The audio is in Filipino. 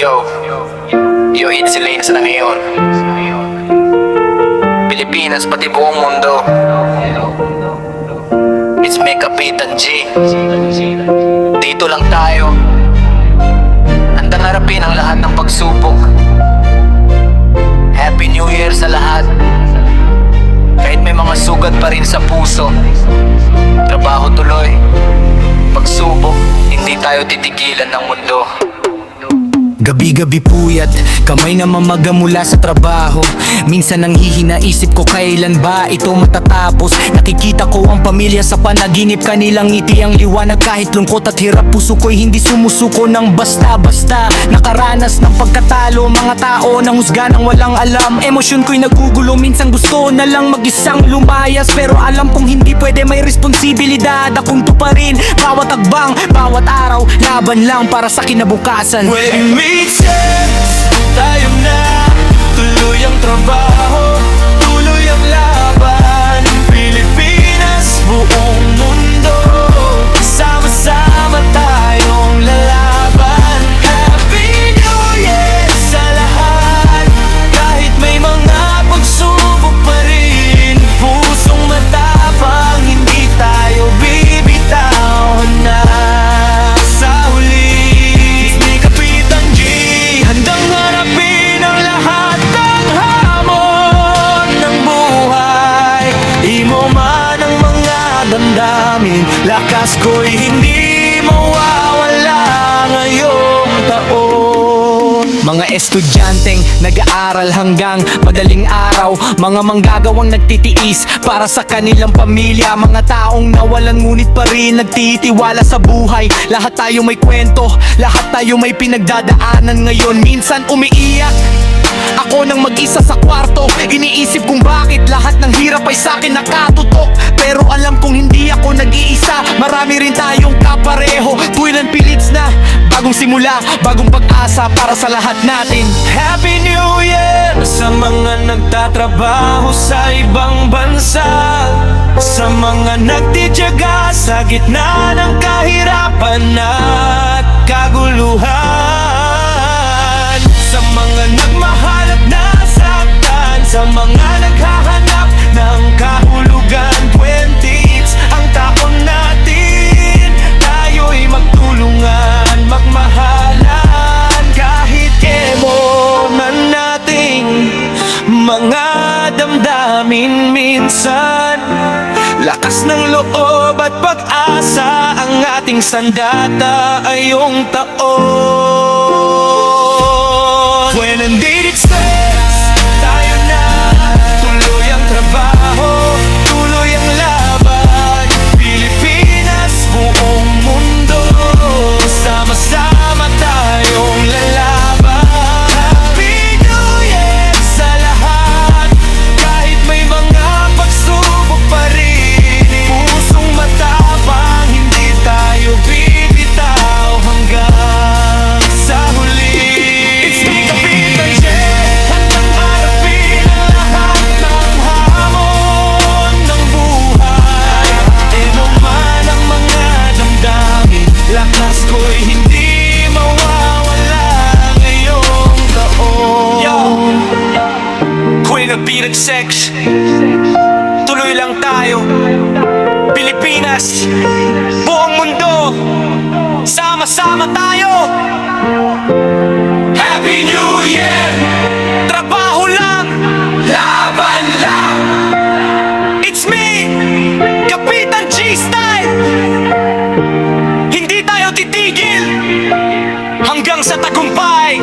Yo, it's Elaine na ngayon. Pilipinas, pati buong mundo. It's me, Kapitan G. Dito lang tayo. Handang harapin ang lahat ng pagsubok. Happy New Year sa lahat. Kahit may mga sugat pa rin sa puso, trabaho tuloy. Pagsubok, hindi tayo titigilan ng mundo. Gabi-gabi puyat, kamay na mamaga mula sa trabaho. Minsan nanghihinaisip ko kailan ba ito matatapos. Nakikita ko ang pamilya sa panaginip, kanilang ngiti ang liwanag. Kahit lungkot at hirap, puso ko'y hindi sumusuko ng basta-basta. Nakaranas ng pagkatalo, mga tao nang husga ng walang alam. Emosyon ko'y nagugulo, minsan gusto na lang mag-isang lumayas. Pero alam kong hindi pwede, may responsibilidad akong tuparin. Bawat agbang, bawat araw, laban lang para sa kinabukasan. Tayo na, tuloy ang trabaho, tuloy ang laban. Pilipinas, buong mundo, sama-sama tayong lalaban. Happy New Year sa lahat, kahit may mga pagsubok pa rin. Pusong matapang, hindi tayo bibitaw na. Handang harapin ang lahat ng hamon ng buhay. Imo man ang mga damdamin, lakas ko'y hindi mawawala ngayong taon. Mga estudyanteng nag-aaral hanggang madaling araw, mga manggagawang nagtitiis para sa kanilang pamilya. Mga taong nawalan ngunit pa rin nagtitiwala sa buhay. Lahat tayo may kwento, lahat tayo may pinagdadaanan ngayon. Minsan umiiyak ako nang mag-isa sa kwarto, iniisip kung bakit lahat ng hirap ay sa'kin nakatutok. Pero alam kong hindi ako nag-iisa, marami rin tayong kapareho. Tuwiran pilits na, bagong simula, bagong pag-asa para sa lahat natin. Happy New Year sa mga nagtatrabaho sa ibang bansa, sa mga nagtitiyaga sa gitna ng kahirapan at kaguluhan, sa mga nagmahal at nasaktan, sa mga naghahanap ng kahulugan. 20s ang taon natin, tayo'y magtulungan, magmahalan. Kahit emo man nating mga damdamin minsan, lakas ng loob at pag-asa ang ating sandata ngayong taon. When indeed it starts, tayo na, tuloy ang trabaho, tuloy ang laban. Pilipinas, buong mundo, sama-sama tayong lalaban. Happy New Year sa lahat, kahit may mga pagsubok pa rin. Pusong matapang, hindi tayo bibitaw hanggang sa huli. It's me, Kapitan J, handang harapin ang lahat ng hamon ng buhay. Emo man ang mga damdamin, lakas ko'y hindi mawawala ngayong taon. Yo, Queen of Beat Sex, tuloy lang tayo. Pilipinas, buong mundo, sama-sama tayo. Happy New Year! Trabaho lang, laban lang. It's me, Kapitan G Style. Hindi tayo titigil hanggang sa tagumpay.